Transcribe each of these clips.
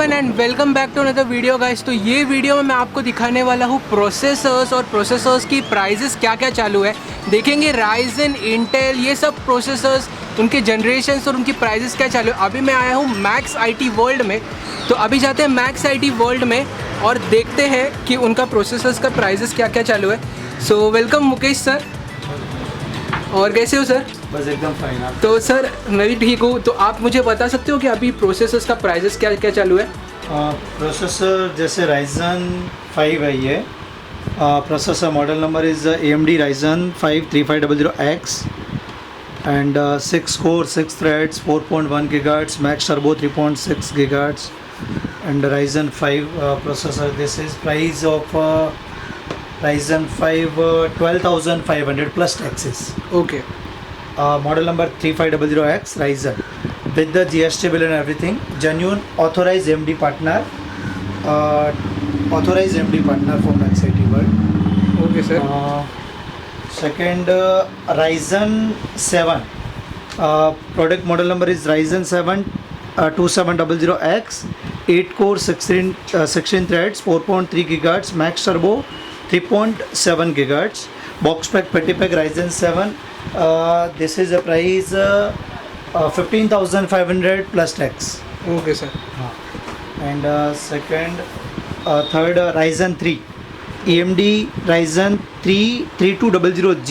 Everyone and welcome back to another video guys. तो ये video में मैं आपको दिखाने वाला हूँ प्रोसेसर्स और प्रोसेसर्स की प्राइजेस क्या क्या चालू है। देखेंगे राइजन, इंटेल, ये सब प्रोसेसर्स, उनके जनरेशन्स और उनकी प्राइजेस क्या चालू है। अभी मैं आया हूँ मैक्स आईटी वर्ल्ड में, तो अभी जाते हैं मैक्स आईटी वर्ल्ड में और देखते हैं कि उनका प्रोसेसर्स का प्राइजेस क्या क्या चालू है। So welcome Mukesh sir. और कैसे हो सर? बस एकदम फाइन। आप? तो सर मैं भी ठीक हूँ। तो आप मुझे बता सकते हो कि अभी प्रोसेसर्स का प्राइजेस क्या क्या चालू है? प्रोसेसर जैसे राइजन 5 है ये। Processor model number is AMD Ryzen 5 3500X and 6 core 6 threads 4.1 GHz max turbo 3.6 GHz and Ryzen 5 processor. This is price of Ryzen 5 12,500 plus taxes. Okay. Model number 3500X Ryzen with the GST bill and everything. Genuine authorized MD partner. Authorized MD partner for Max IT World. Okay sir. Second Ryzen 7. Product model number is Ryzen 7 2700X. 8 core 16 threads 4.3 GHz max turbo 3.7 GHz box pack petty pack Ryzen 7. This is a price 15,500 plus tax. Okay sir. And third Ryzen 3 AMD Ryzen 3 3200G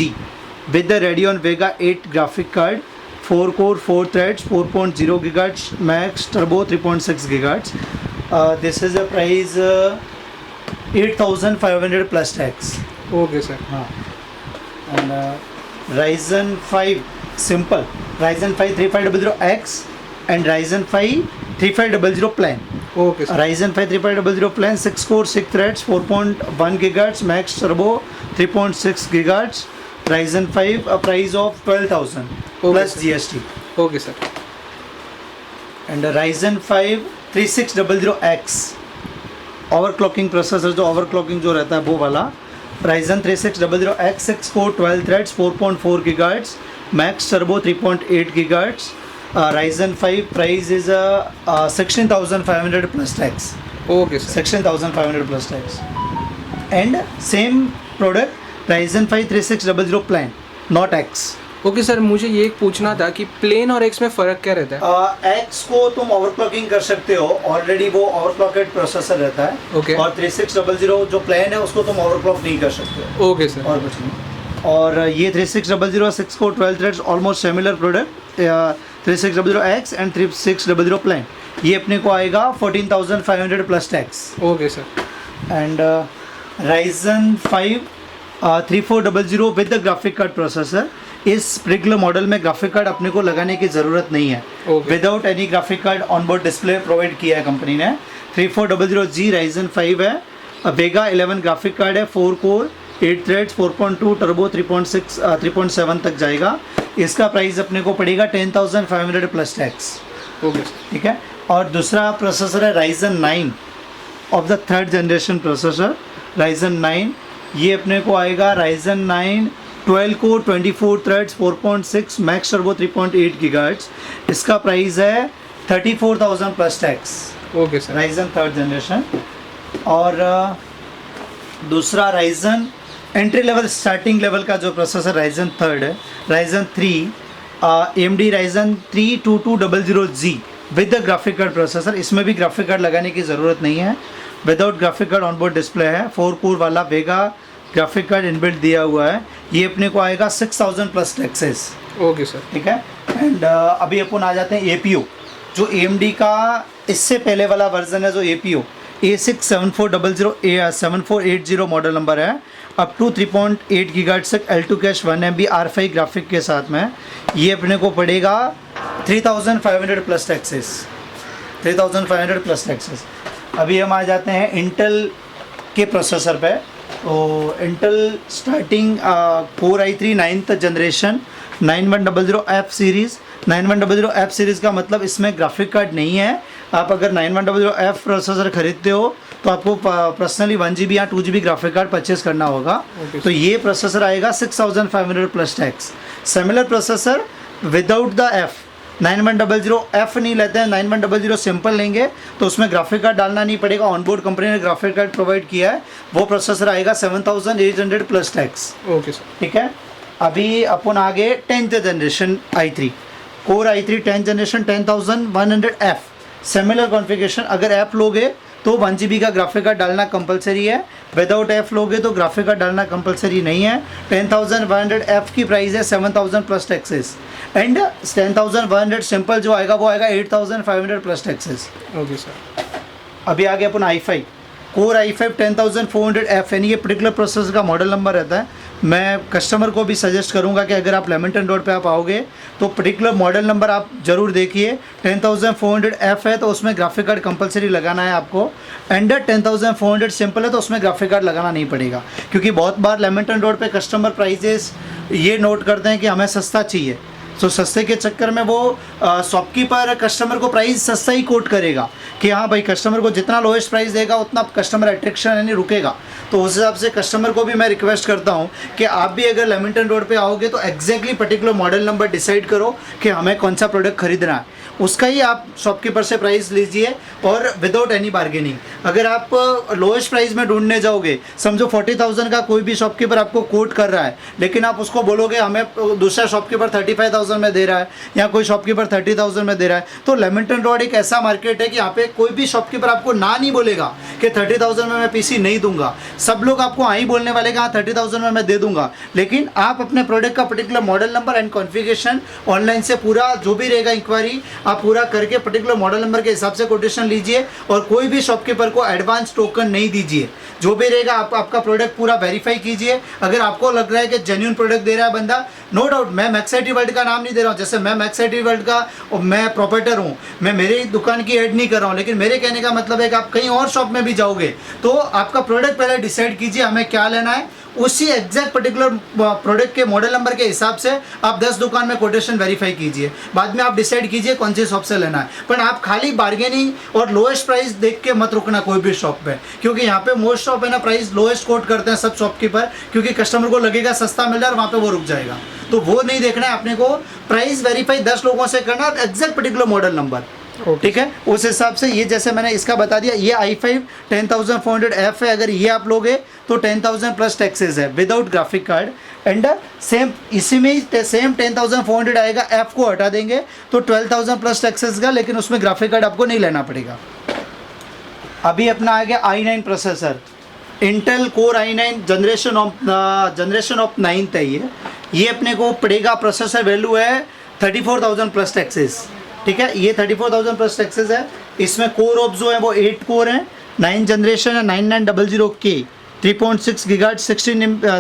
with the Radeon Vega 8 graphic card, 4 core 4 threads 4.0 GHz max turbo 3.6 GHz. This is a price 8,500 plus tax. Okay sir. And Ryzen 5 simple, Ryzen 5 3500X and Ryzen 5 3500 plan. Okay sir. Ryzen 5 3500 plan 6 core 6 threads 4.1 GHz max turbo 3.6 GHz. Ryzen 5 a price of 12,000 plus sir. GST. Okay sir. And Ryzen 5 3600X overclocking processor, जो overclocking जो रहता है वो वाला Ryzen 3600X 6 core 12 threads 4.4 GHz max turbo 3.8 GHz. Ryzen 5 price is 16,500 plus tax. Okay sir. 16,500 plus tax. And same product Ryzen 5 3600 plan, not X. Okay sir, मुझे ये एक पूछना था कि प्लेन और एक्स में फ़र्क क्या रहता है? एक्स को तुम ओवरक्लॉकिंग कर सकते हो, ऑलरेडी वो ओवरक्लॉकेड प्रोसेसर रहता है. ओके. और 3600 जो प्लेन है उसको तुम ओवरक्लॉक नहीं कर सकते. Okay sir. और कुछ नहीं. और ये 3600 6 core 12 threads almost similar product 3600X and 3600 plain. ये अपने को आएगा 14,500 plus tax. Okay sir. And Ryzen 5 3400 with the graphic card processor. इस पर्टिकुलर मॉडल में ग्राफिक कार्ड अपने को लगाने की ज़रूरत नहीं है. Without any graphic card on board display provide किया है कंपनी ने. 3400G Ryzen 5 है. वेगा 11 ग्राफिक कार्ड है. 4 कोर 8 थ्रेड्स 4.2 टर्बो 3.6 3.7 तक जाएगा. इसका प्राइस अपने को पड़ेगा 10,500 प्लस टैक्स. ओके. ठीक है. और दूसरा प्रोसेसर है Ryzen 9 of the third generation processor Ryzen 9. ये अपने को आएगा Ryzen 9 12 core 24 threads 4.6 max turbo 3.8 GHz. इसका प्राइस है 34,000 plus tax. Okay sir. Ryzen third generation. और दूसरा Ryzen entry level starting level का जो प्रोसेसर Ryzen थर्ड है Ryzen 3 AMD Ryzen 3 2200G with the graphic card processor. इसमें भी graphic card लगाने की ज़रूरत नहीं है. Without graphic card onboard display है. 4 कोर वाला वेगा ग्राफिक कार्ड इनबिल्ट दिया हुआ है. ये अपने को आएगा 6,000 प्लस टैक्सेस. Okay sir. ठीक है. एंड अभी अपन आ जाते हैं APU. जो AMD का इससे पहले वाला वर्जन है जो APU A6 7480 मॉडल नंबर है. अप टू 3.8 GHz तक L2 cash 1MB R5 graphic के साथ में. ये अपने को पड़ेगा 3,500 प्लस टैक्सेस. 3,500 plus taxes. अभी हम आ जाते हैं इंटेल के प्रोसेसर पे. तो Intel starting Core i3 9th generation 9100F series. 9100F series का मतलब इसमें ग्राफिक कार्ड नहीं है. आप अगर 9100F प्रोसेसर खरीदते हो तो आपको पर्सनली 1GB या 2GB ग्राफिक कार्ड परचेस करना होगा. तो ये प्रोसेसर आएगा 6,500 plus tax. Similar processor without the F 9100F नहीं लेते हैं, 9100 सिंपल लेंगे तो उसमें ग्राफिक कार्ड डालना नहीं पड़ेगा। ऑनबोर्ड कंपनी ने ग्राफिक कार्ड प्रोवाइड किया है। वो प्रोसेसर आएगा 7800 प्लस टैक्स। Okay sir. ठीक है, अभी अपन आगे 10th generation i3 core i3 10th generation 10100F similar configuration. अगर ऐप लोगे तो 1 GB का ग्राफिक कार्ड डालना कंपलसरी है, विदाउट ऐप लोगे तो ग्राफिक कार्ड डालना कंपलसरी नहीं है। 10100F की प्राइस है 7000 प्लस टैक्सेस एंड 10100 सिंपल जो आएगा वो आएगा 8500 प्लस टैक्सेस। Okay sir. अभी आगे अपन i5 कोर i5 10400F यानी ये पर्टिकुलर प्रोसेसर का मॉडल नंबर रहता है। मैं कस्टमर को भी सजेस्ट करूंगा कि अगर आप लेमिंगटन रोड पे आप आओगे तो पर्टिकुलर मॉडल नंबर आप ज़रूर देखिए। 10400F है तो उसमें ग्राफिक कार्ड कंपलसरी लगाना है आपको, एंड 10400 सिंपल है तो उसमें ग्राफिक कार्ड लगाना नहीं पड़ेगा। क्योंकि बहुत बार लेमिंगटन रोड पे कस्टमर प्राइजेस ये नोट करते हैं कि हमें सस्ता चाहिए, तो सस्ते के चक्कर में वो शॉपकीपर कस्टमर को प्राइस सस्ता ही कोट करेगा कि हाँ भाई कस्टमर को जितना लोएस्ट प्राइस देगा उतना कस्टमर अट्रैक्शन यानी रुकेगा। तो उस हिसाब से कस्टमर को भी मैं रिक्वेस्ट करता हूँ कि आप भी अगर लेमिंगटन रोड पे आओगे तो exactly particular model number decide करो कि हमें कौन सा प्रोडक्ट खरीदना है, उसका ही आप शॉपकीपर से प्राइस लीजिए और विदाउट एनी बार्गेनिंग। अगर आप लोएस्ट प्राइस में ढूंढने जाओगे, समझो 40,000 का कोई भी शॉपकीपर आपको कोट कर रहा है, लेकिन आप उसको बोलोगे हमें दूसरा शॉपकीपर 35,000 में दे रहा है या कोई शॉपकीपर 30,000 में दे रहा है, तो लेमिंगटन रोड एक ऐसा मार्केट है कि यहाँ पे कोई भी शॉपकीपर आपको ना नहीं बोलेगा कि 30,000 में मैं पीसी नहीं दूंगा। सब लोग आपको हाँ ही बोलने वाले कि हाँ 30,000 में मैं दे दूंगा, लेकिन आप अपने प्रोडक्ट का particular model number and configuration online से पूरा जो भी रहेगा इंक्वायरी आप पूरा करके पर्टिकुलर मॉडल नंबर के हिसाब से कोटेशन लीजिए और कोई भी शॉपकीपर को एडवांस टोकन नहीं दीजिए। जो भी रहेगा आपका प्रोडक्ट पूरा वेरीफाई कीजिए। अगर आपको लग रहा है कि जेन्युइन प्रोडक्ट दे रहा है बंदा, नो डाउट, मैं मैक्स आईटी वर्ल्ड का नाम नहीं दे रहा हूँ, जैसे मैं मैक्स आईटी वर्ल्ड का मैं प्रोपराइटर हूँ, मैं मेरी दुकान की ऐड नहीं कर रहा हूँ, लेकिन मेरे कहने का मतलब है कि आप कहीं और शॉप में भी जाओगे तो आपका प्रोडक्ट पहले डिसाइड कीजिए हमें क्या लेना है, उसी एग्जैक्ट पर्टिकुलर प्रोडक्ट के मॉडल नंबर के हिसाब से आप 10 दुकान में कोटेशन वेरीफाई कीजिए, बाद में आप डिसाइड कीजिए कौन सी शॉप से लेना है। पर आप खाली बार्गेनिंग और लोएस्ट प्राइस देख के मत रुकना कोई भी शॉप पे, क्योंकि यहाँ पे मोस्ट शॉप है ना प्राइस लोएस्ट कोट करते हैं सब शॉपकीपर, क्योंकि कस्टमर को लगेगा सस्ता मिल रहा है और वहाँ पे वो रुक जाएगा। तो वो नहीं देखना है, अपने को प्राइस वेरीफाई 10 लोगों से करना है, एग्जैक्ट पर्टिकुलर मॉडल नंबर। ठीक है, उस हिसाब से ये जैसे मैंने इसका बता दिया, ये i5 10400F है। अगर ये आप लोगे तो 10,000 प्लस टैक्सेस है without graphic card, and same इसी में ही सेम 10,400 आएगा। F को हटा देंगे तो 12,000 प्लस टैक्सेस का, लेकिन उसमें ग्राफिक कार्ड आपको नहीं लेना पड़ेगा। अभी अपना आ गया i9 processor, Intel core i9 generation of 9th है ये अपने को पड़ेगा। प्रोसेसर वैल्यू है 34,000 प्लस टैक्सेस। ठीक है, ये 34,000 प्लस टैक्सेस है। इसमें कोर ऑफ जो है वो 8 कोर हैं, 9 जनरेशन है, 9900K 3.6 GHz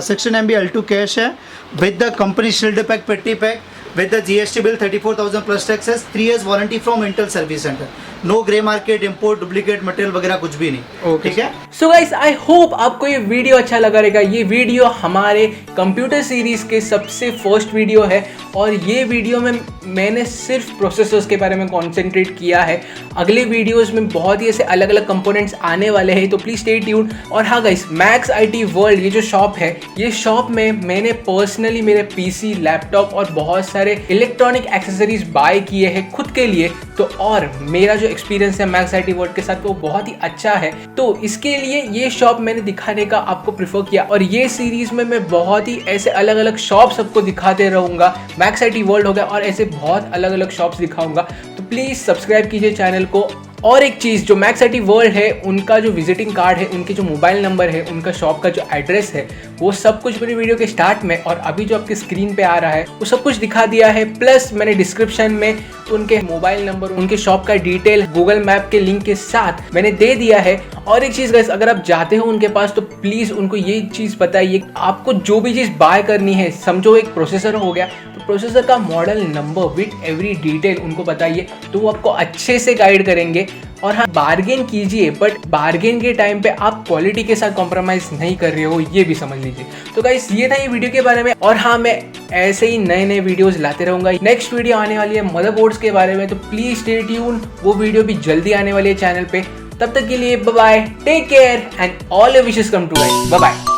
16 MB L2 cash है with the company shield pack पेटी pack with the GST bill 34,000 plus taxes, 3 years warranty from Intel Service Center, no grey market, import, duplicate material वगैरह कुछ भी नहीं। ठीक है। सो गाइस, आई होप आपको ये वीडियो अच्छा लगा रहेगा। ये वीडियो हमारे कंप्यूटर सीरीज के सबसे फर्स्ट वीडियो है और ये वीडियो में मैंने सिर्फ प्रोसेसर्स के बारे में कॉन्सेंट्रेट किया है। अगले वीडियोस में बहुत ही ऐसे अलग अलग कंपोनेंट्स आने वाले हैं, तो प्लीज स्टे ट्यून्ड। और हाँ गाइस, मैक्स आईटी वर्ल्ड ये जो शॉप है, ये शॉप में मैंने पर्सनली मेरे पीसी, लैपटॉप और बहुत सारे इलेक्ट्रॉनिक एक्सेसरीज बाय किए हैं खुद के लिए। तो और मेरा जो एक्सपीरियंस है मैक्स आईटी वर्ल्ड के साथ वो बहुत ही अच्छा है, तो इसके लिए ये शॉप मैंने दिखाने का आपको प्रेफर किया। और ये सीरीज में मैं बहुत ही ऐसे अलग अलग शॉप सबको दिखाते रहूंगा। मैक्स आईटी वर्ल्ड हो गया और ऐसे बहुत अलग अलग शॉप्स दिखाऊंगा, तो प्लीज सब्सक्राइब कीजिए चैनल को। और एक चीज़, जो मैक्स आईटी वर्ल्ड है उनका जो विजिटिंग कार्ड है, उनके जो मोबाइल नंबर है, उनका शॉप का जो एड्रेस है, वो सब कुछ मेरी वीडियो के स्टार्ट में और अभी जो आपके स्क्रीन पे आ रहा है वो सब कुछ दिखा दिया है। प्लस मैंने डिस्क्रिप्शन में उनके मोबाइल नंबर, उनके शॉप का डिटेल, गूगल मैप के लिंक के साथ मैंने दे दिया है। और एक चीज़ गाइस, अगर आप जाते हो उनके पास तो प्लीज़ उनको ये चीज़ बताइए, आपको जो भी चीज़ बाय करनी है, समझो एक प्रोसेसर हो गया तो प्रोसेसर का model number with every detail उनको बताइए, तो वो आपको अच्छे से गाइड करेंगे। और हाँ, बार्गेन कीजिए, बट बार्गेन के टाइम पे आप क्वालिटी के साथ कॉम्प्रोमाइज़ नहीं कर रहे हो, ये भी समझ लीजिए। तो गाइस, ये था ये वीडियो के बारे में। और हाँ, मैं ऐसे ही नए नए वीडियोस लाते रहूँगा। नेक्स्ट वीडियो आने वाली है मदरबोर्ड्स के बारे में, तो प्लीज़ स्टे ट्यून्ड, वो वीडियो भी जल्दी आने वाली है चैनल पे। तब तक के लिए bye bye, take care and all your wishes come to life. Bye bye.